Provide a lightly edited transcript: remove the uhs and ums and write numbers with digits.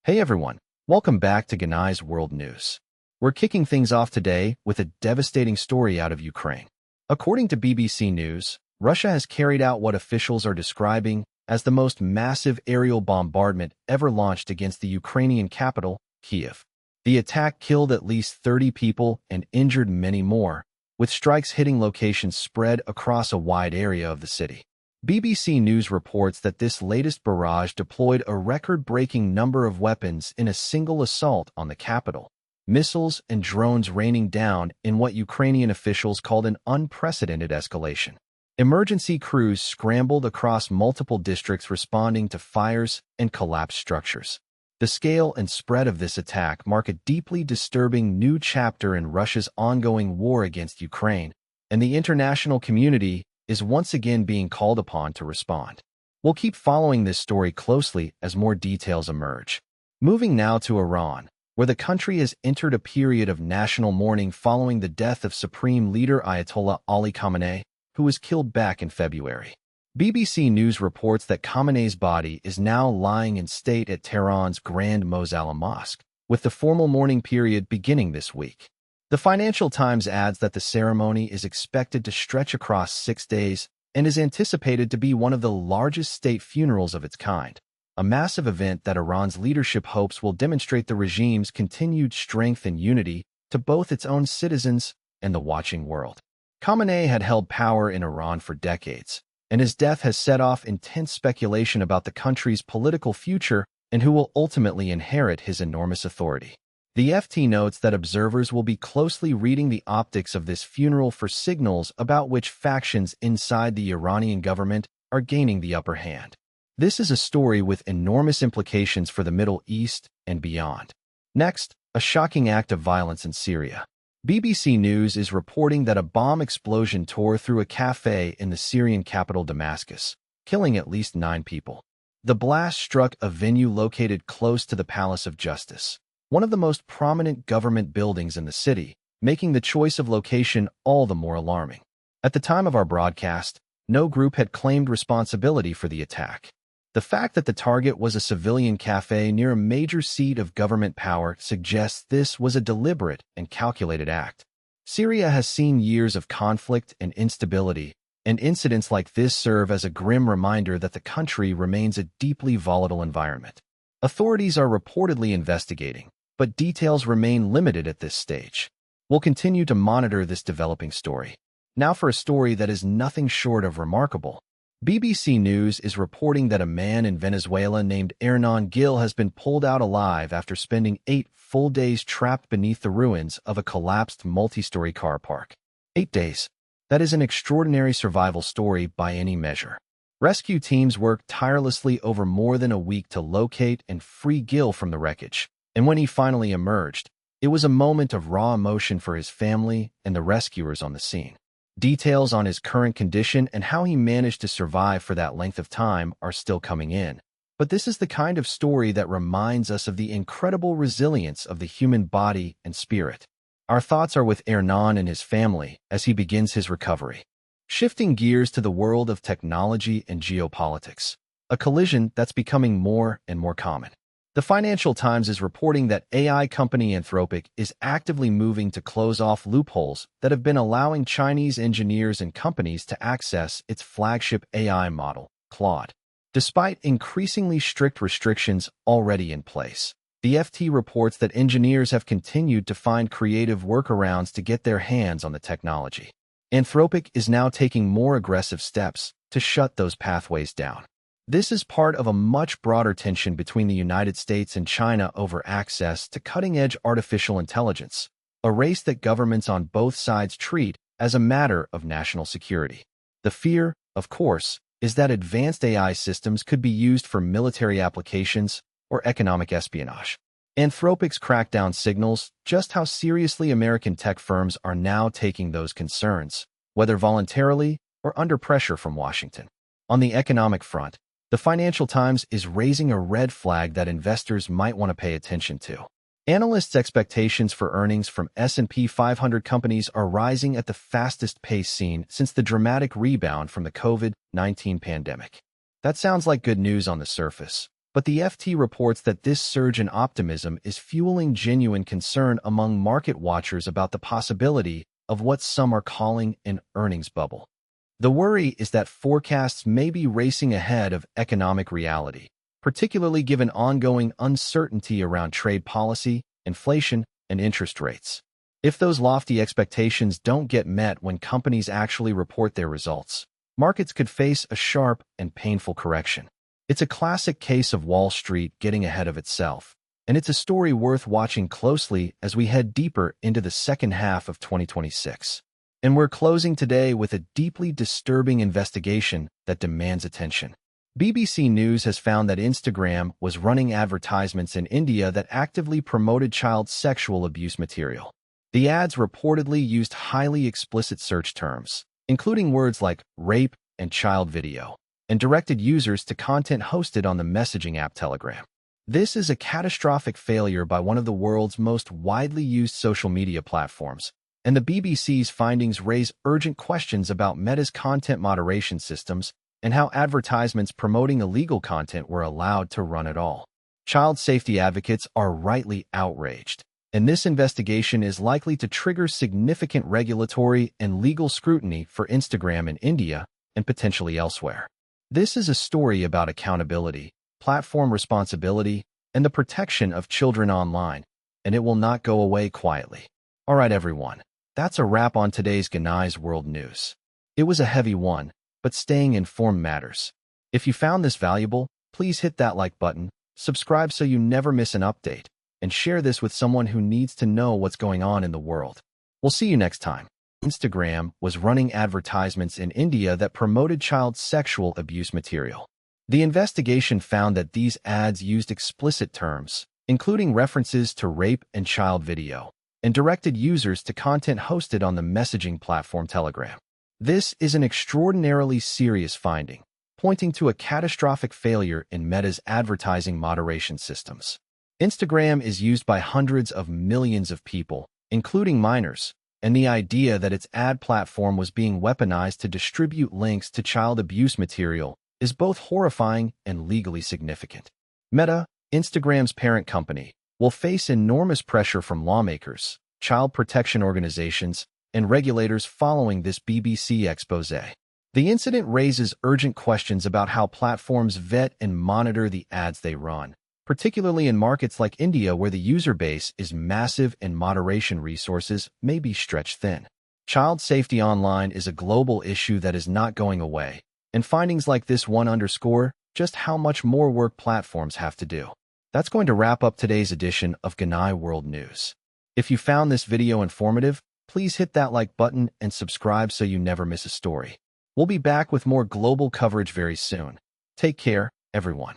Hey everyone, welcome back to Genai's World News. We're kicking things off today with a devastating story out of Ukraine. According to BBC News, Russia has carried out what officials are describing as the most massive aerial bombardment ever launched against the Ukrainian capital, Kyiv. The attack killed at least 30 people and injured many more, with strikes hitting locations spread across a wide area of the city. BBC News reports that this latest barrage deployed a record-breaking number of weapons in a single assault on the capital, missiles and drones raining down in what Ukrainian officials called an unprecedented escalation. Emergency crews scrambled across multiple districts responding to fires and collapsed structures. The scale and spread of this attack mark a deeply disturbing new chapter in Russia's ongoing war against Ukraine, and the international community is once again being called upon to respond. We'll keep following this story closely as more details emerge. Moving now to Iran, where the country has entered a period of national mourning following the death of Supreme Leader Ayatollah Ali Khamenei, who was killed back in February. BBC News reports that Khamenei's body is now lying in state at Tehran's Grand Mosalla Mosque, with the formal mourning period beginning this week. The Financial Times adds that the ceremony is expected to stretch across 6 days and is anticipated to be one of the largest state funerals of its kind, a massive event that Iran's leadership hopes will demonstrate the regime's continued strength and unity to both its own citizens and the watching world. Khamenei had held power in Iran for decades, and his death has set off intense speculation about the country's political future and who will ultimately inherit his enormous authority. The FT notes that observers will be closely reading the optics of this funeral for signals about which factions inside the Iranian government are gaining the upper hand. This is a story with enormous implications for the Middle East and beyond. Next, a shocking act of violence in Syria. BBC News is reporting that a bomb explosion tore through a café in the Syrian capital Damascus, killing at least 9 people. The blast struck a venue located close to the Palace of Justice, one of the most prominent government buildings in the city, making the choice of location all the more alarming. At the time of our broadcast, no group had claimed responsibility for the attack. The fact that the target was a civilian cafe near a major seat of government power suggests this was a deliberate and calculated act. Syria has seen years of conflict and instability, and incidents like this serve as a grim reminder that the country remains a deeply volatile environment. Authorities are reportedly investigating, but details remain limited at this stage. We'll continue to monitor this developing story. Now for a story that is nothing short of remarkable. BBC News is reporting that a man in Venezuela named Hernan Gil has been pulled out alive after spending 8 full days trapped beneath the ruins of a collapsed multi-story car park. 8 days. That is an extraordinary survival story by any measure. Rescue teams worked tirelessly over more than a week to locate and free Gil from the wreckage. And when he finally emerged, it was a moment of raw emotion for his family and the rescuers on the scene. Details on his current condition and how he managed to survive for that length of time are still coming in. But this is the kind of story that reminds us of the incredible resilience of the human body and spirit. Our thoughts are with Hernan and his family as he begins his recovery. Shifting gears to the world of technology and geopolitics, a collision that's becoming more and more common. The Financial Times is reporting that AI company Anthropic is actively moving to close off loopholes that have been allowing Chinese engineers and companies to access its flagship AI model, Claude. Despite increasingly strict restrictions already in place, the FT reports that engineers have continued to find creative workarounds to get their hands on the technology. Anthropic is now taking more aggressive steps to shut those pathways down. This is part of a much broader tension between the United States and China over access to cutting-edge artificial intelligence, a race that governments on both sides treat as a matter of national security. The fear, of course, is that advanced AI systems could be used for military applications or economic espionage. Anthropic's crackdown signals just how seriously American tech firms are now taking those concerns, whether voluntarily or under pressure from Washington. On the economic front, the Financial Times is raising a red flag that investors might want to pay attention to. Analysts' expectations for earnings from S&P 500 companies are rising at the fastest pace seen since the dramatic rebound from the COVID-19 pandemic. That sounds like good news on the surface, But the FT reports that this surge in optimism is fueling genuine concern among market watchers about the possibility of what some are calling an earnings bubble. The worry is that forecasts may be racing ahead of economic reality, particularly given ongoing uncertainty around trade policy, inflation, and interest rates. If those lofty expectations don't get met when companies actually report their results, markets could face a sharp and painful correction. It's a classic case of Wall Street getting ahead of itself, and it's a story worth watching closely as we head deeper into the second half of 2026. And we're closing today with a deeply disturbing investigation that demands attention. BBC News has found that Instagram was running advertisements in India that actively promoted child sexual abuse material. The ads reportedly used highly explicit search terms, including words like rape and child video, and directed users to content hosted on the messaging app Telegram. This is a catastrophic failure by one of the world's most widely used social media platforms, and the BBC's findings raise urgent questions about Meta's content moderation systems and how advertisements promoting illegal content were allowed to run at all. Child safety advocates are rightly outraged, and this investigation is likely to trigger significant regulatory and legal scrutiny for Instagram in India and potentially elsewhere. This is a story about accountability, platform responsibility, and the protection of children online, and it will not go away quietly. All right, everyone, that's a wrap on today's Genai's World News. It was a heavy one, but staying informed matters. If you found this valuable, please hit that like button, subscribe so you never miss an update, and share this with someone who needs to know what's going on in the world. We'll see you next time. Instagram was running advertisements in India that promoted child sexual abuse material. The investigation found that these ads used explicit terms, including references to rape and child video, and directed users to content hosted on the messaging platform Telegram. This is an extraordinarily serious finding, pointing to a catastrophic failure in Meta's advertising moderation systems. Instagram is used by hundreds of millions of people, including minors, and the idea that its ad platform was being weaponized to distribute links to child abuse material is both horrifying and legally significant. Meta, Instagram's parent company, will face enormous pressure from lawmakers, child protection organizations, and regulators following this BBC expose. The incident raises urgent questions about how platforms vet and monitor the ads they run, particularly in markets like India where the user base is massive and moderation resources may be stretched thin. Child safety online is a global issue that is not going away, and findings like this one underscore just how much more work platforms have to do. That's going to wrap up today's edition of Genai World News. If you found this video informative, please hit that like button and subscribe so you never miss a story. We'll be back with more global coverage very soon. Take care, everyone.